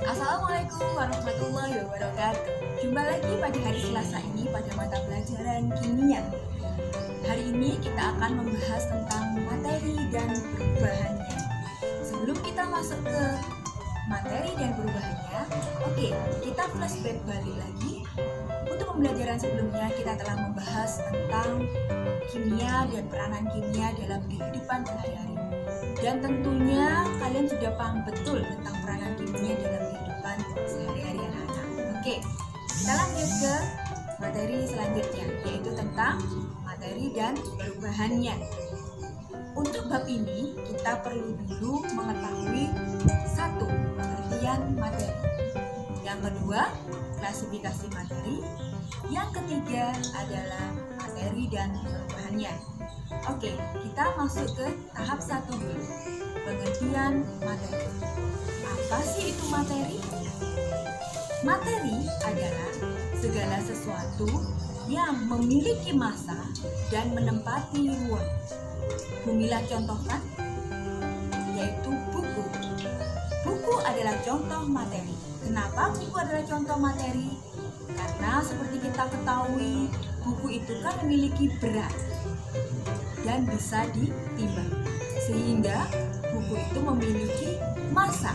Assalamualaikum warahmatullahi wabarakatuh. Jumpa lagi pada hari Selasa ini pada mata pelajaran kimia. Hari ini kita akan membahas tentang materi dan perubahannya. Sebelum kita masuk ke materi dan perubahannya, oke, kita flashback balik lagi. Untuk pembelajaran sebelumnya kita telah membahas tentang kimia dan peranan kimia dalam kehidupan sehari-hari. Dan tentunya kalian sudah paham betul tentang peranan kimia dalam kehidupan sehari-hari anak-anak. Oke, kita lanjut ke materi selanjutnya, yaitu tentang materi dan perubahannya. Untuk bab ini, kita perlu dulu mengetahui satu, pengertian materi. Yang kedua, klasifikasi materi. Yang ketiga adalah materi dan perubahannya. Oke, kita masuk ke tahap 1 dulu. Pengertian materi. Apa sih itu materi? Materi adalah segala sesuatu yang memiliki massa dan menempati ruang. Bumilah contohkan, yaitu buku. Buku adalah contoh materi. Kenapa buku adalah contoh materi? Karena seperti kita ketahui, buku itu kan memiliki berat dan bisa ditimbang, sehingga buku itu memiliki massa.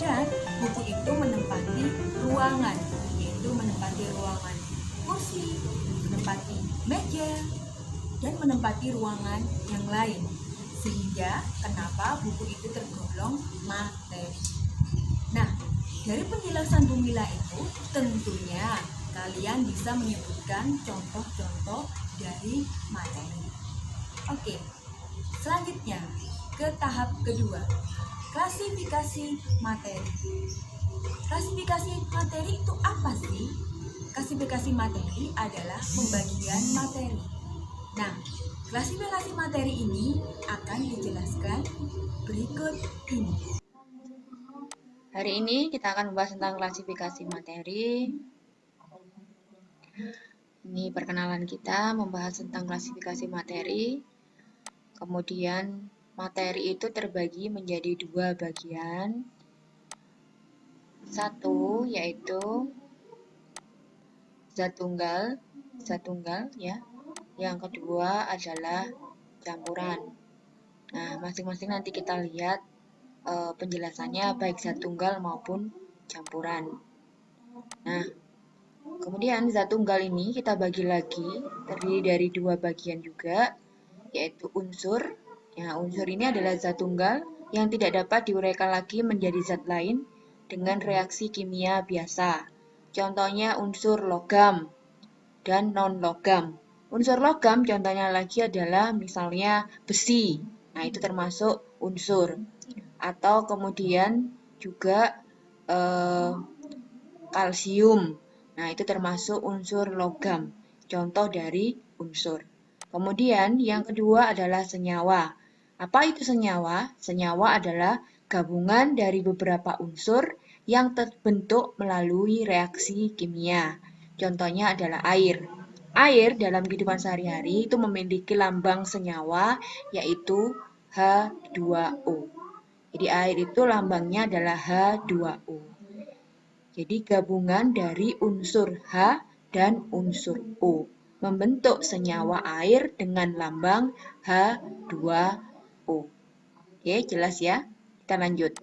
Dan buku itu menempati ruangan, yaitu menempati ruangan kursi, menempati meja, dan menempati ruangan yang lain. Sehingga kenapa buku itu tergolong materi. Nah, dari penjelasan Bumila itu tentunya kalian bisa menyebutkan contoh-contoh dari materi. Oke, selanjutnya ke tahap kedua, klasifikasi materi. Klasifikasi materi itu apa sih? Klasifikasi materi adalah pembagian materi. Nah, klasifikasi materi ini akan dijelaskan berikut ini. Hari ini kita akan membahas tentang klasifikasi materi. Ini perkenalan kita membahas tentang klasifikasi materi. Kemudian materi itu terbagi menjadi dua bagian. Satu yaitu zat tunggal ya. Yang kedua adalah campuran. Nah, masing-masing nanti kita lihat penjelasannya baik zat tunggal maupun campuran. Nah, kemudian zat tunggal ini kita bagi lagi, terdiri dari dua bagian juga, yaitu unsur. Ya, unsur ini adalah zat tunggal yang tidak dapat diuraikan lagi menjadi zat lain dengan reaksi kimia biasa. Contohnya unsur logam dan non-logam. Unsur logam contohnya lagi adalah misalnya besi. Nah, itu termasuk unsur. Atau kemudian juga kalsium. Nah, itu termasuk unsur logam, contoh dari unsur. Kemudian yang kedua adalah senyawa. Apa itu senyawa? Senyawa adalah gabungan dari beberapa unsur yang terbentuk melalui reaksi kimia. Contohnya adalah air. Air dalam kehidupan sehari-hari itu memiliki lambang senyawa, yaitu H2O. Jadi air itu lambangnya adalah H2O. Jadi gabungan dari unsur H dan unsur O membentuk senyawa air dengan lambang H2O. Oke, jelas ya? Kita lanjut.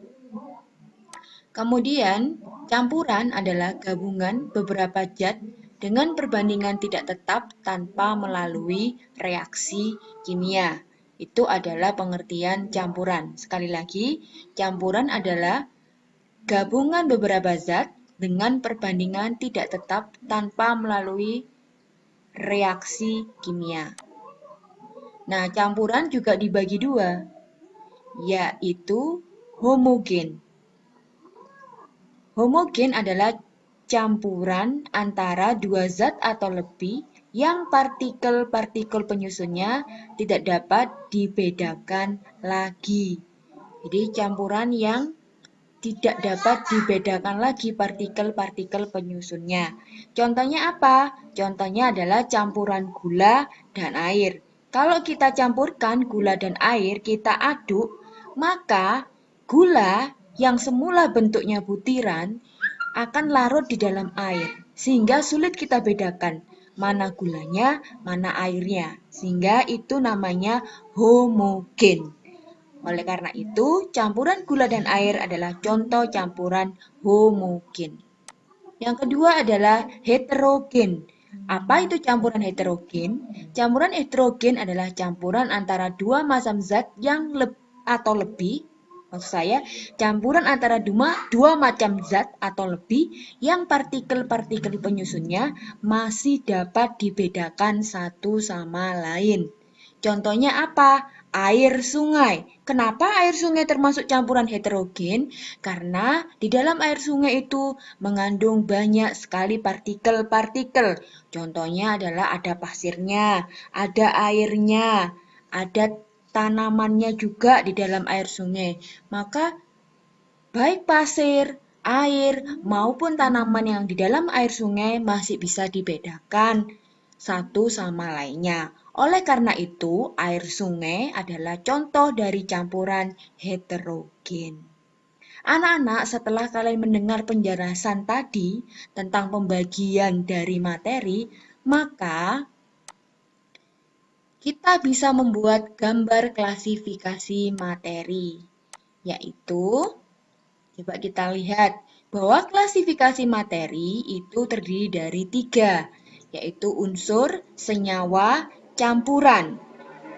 Kemudian, campuran adalah gabungan beberapa zat dengan perbandingan tidak tetap tanpa melalui reaksi kimia. Itu adalah pengertian campuran. Sekali lagi, campuran adalah gabungan beberapa zat dengan perbandingan tidak tetap tanpa melalui reaksi kimia. Nah, campuran juga dibagi dua, yaitu homogen. Homogen adalah campuran antara dua zat atau lebih yang partikel-partikel penyusunnya tidak dapat dibedakan lagi. Jadi campuran yang tidak dapat dibedakan lagi partikel-partikel penyusunnya. Contohnya apa? Contohnya adalah campuran gula dan air. Kalau kita campurkan gula dan air, kita aduk, maka gula yang semula bentuknya butiran akan larut di dalam air, sehingga sulit kita bedakan mana gulanya, mana airnya, sehingga itu namanya homogen. Oleh karena itu, campuran gula dan air adalah contoh campuran homogen. Yang kedua adalah heterogen. Apa itu campuran heterogen? Campuran heterogen adalah campuran antara dua macam zat yang atau lebih. Maksud saya, campuran antara dua macam zat atau lebih yang partikel-partikel penyusunnya masih dapat dibedakan satu sama lain. Contohnya apa? Air sungai. Kenapa air sungai termasuk campuran heterogen? Karena di dalam air sungai itu mengandung banyak sekali partikel-partikel. Contohnya adalah ada pasirnya, ada airnya, ada tanamannya juga di dalam air sungai. Maka baik pasir, air, maupun tanaman yang di dalam air sungai masih bisa dibedakan satu sama lainnya. Oleh karena itu, air sungai adalah contoh dari campuran heterogen. Anak-anak, setelah kalian mendengar penjelasan tadi tentang pembagian dari materi, maka kita bisa membuat gambar klasifikasi materi, yaitu coba kita lihat bahwa klasifikasi materi itu terdiri dari 3, yaitu unsur, senyawa, campuran.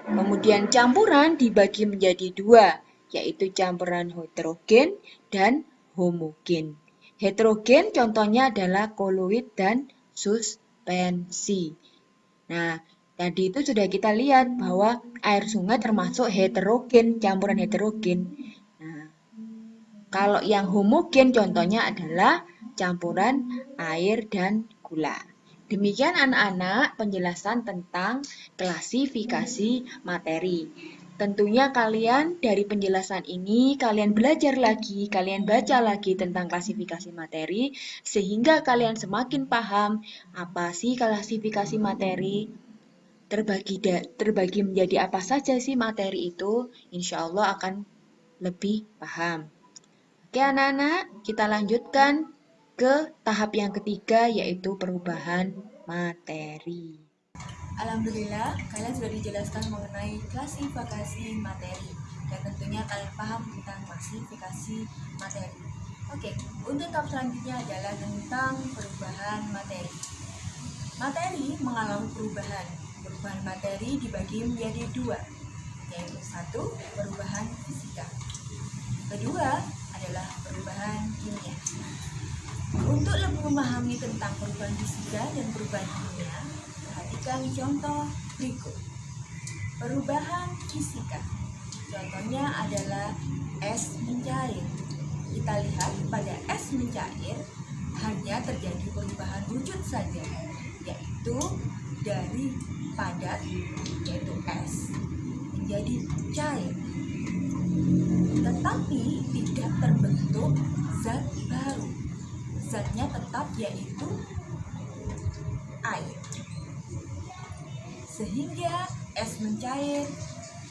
Kemudian campuran dibagi menjadi 2, yaitu campuran heterogen dan homogen. Heterogen contohnya adalah koloid dan suspensi. Nah, tadi itu sudah kita lihat bahwa air sungai termasuk heterogen, campuran heterogen. Kalau yang homogen contohnya adalah campuran air dan gula. Demikian anak-anak penjelasan tentang klasifikasi materi. Tentunya kalian dari penjelasan ini kalian belajar lagi, kalian baca lagi tentang klasifikasi materi sehingga kalian semakin paham apa sih klasifikasi materi, terbagi menjadi apa saja sih materi itu, insya Allah akan lebih paham. Oke anak-anak, kita lanjutkan ke tahap yang ketiga yaitu perubahan materi. Alhamdulillah, kalian sudah dijelaskan mengenai klasifikasi materi dan tentunya kalian paham tentang klasifikasi materi. Oke, untuk tahap selanjutnya adalah tentang perubahan materi. Materi mengalami perubahan. Perubahan materi dibagi menjadi 2, yaitu 1, perubahan fisika. Kedua adalah perubahan kimia. Untuk lebih memahami tentang perubahan fisika dan perubahan kimia, perhatikan contoh berikut. Perubahan fisika. Contohnya adalah es mencair. Kita lihat pada es mencair hanya terjadi perubahan wujud saja, yaitu dari padat, yaitu es, menjadi cair. Tetapi tidak terbentuk zat baru. Zatnya tetap yaitu air. Sehingga es mencair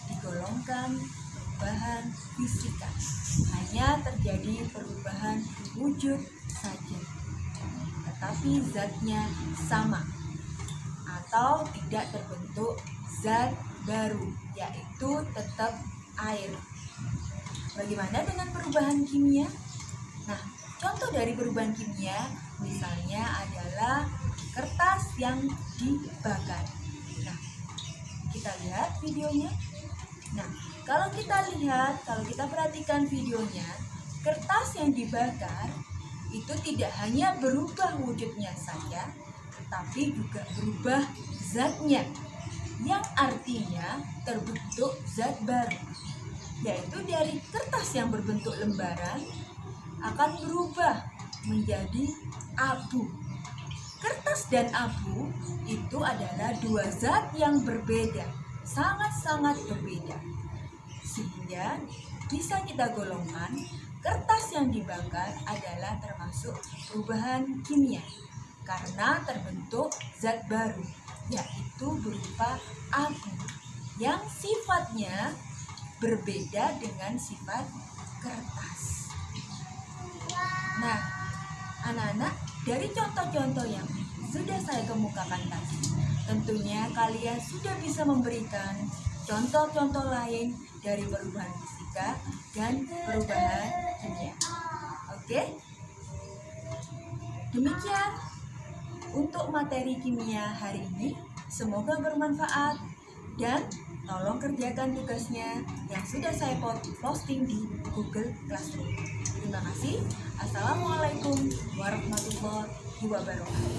digolongkan perubahan fisika. Hanya terjadi perubahan wujud saja. Tetapi zatnya sama atau tidak terbentuk zat baru, yaitu tetap air. Bagaimana dengan perubahan kimia? Nah, contoh dari perubahan kimia misalnya adalah kertas yang dibakar. Nah, kita lihat videonya. Nah, kalau kita perhatikan videonya, kertas yang dibakar itu tidak hanya berubah wujudnya saja, tetapi juga berubah zatnya, yang artinya terbentuk zat baru, yaitu dari kertas yang berbentuk lembaran akan berubah menjadi abu. Kertas dan abu itu adalah 2 zat yang berbeda, sangat-sangat berbeda. Sehingga bisa kita golongkan kertas yang dibakar adalah termasuk perubahan kimia karena terbentuk zat baru, yaitu berupa abu yang sifatnya berbeda dengan sifat kertas. Nah, anak-anak, dari contoh-contoh yang sudah saya kemukakan tadi, tentunya kalian sudah bisa memberikan contoh-contoh lain dari perubahan fisika dan perubahan kimia. Oke? Demikian untuk materi kimia hari ini. Semoga bermanfaat dan tolong kerjakan tugasnya yang sudah saya posting di Google Classroom. Terima kasih. Assalamualaikum warahmatullahi wabarakatuh.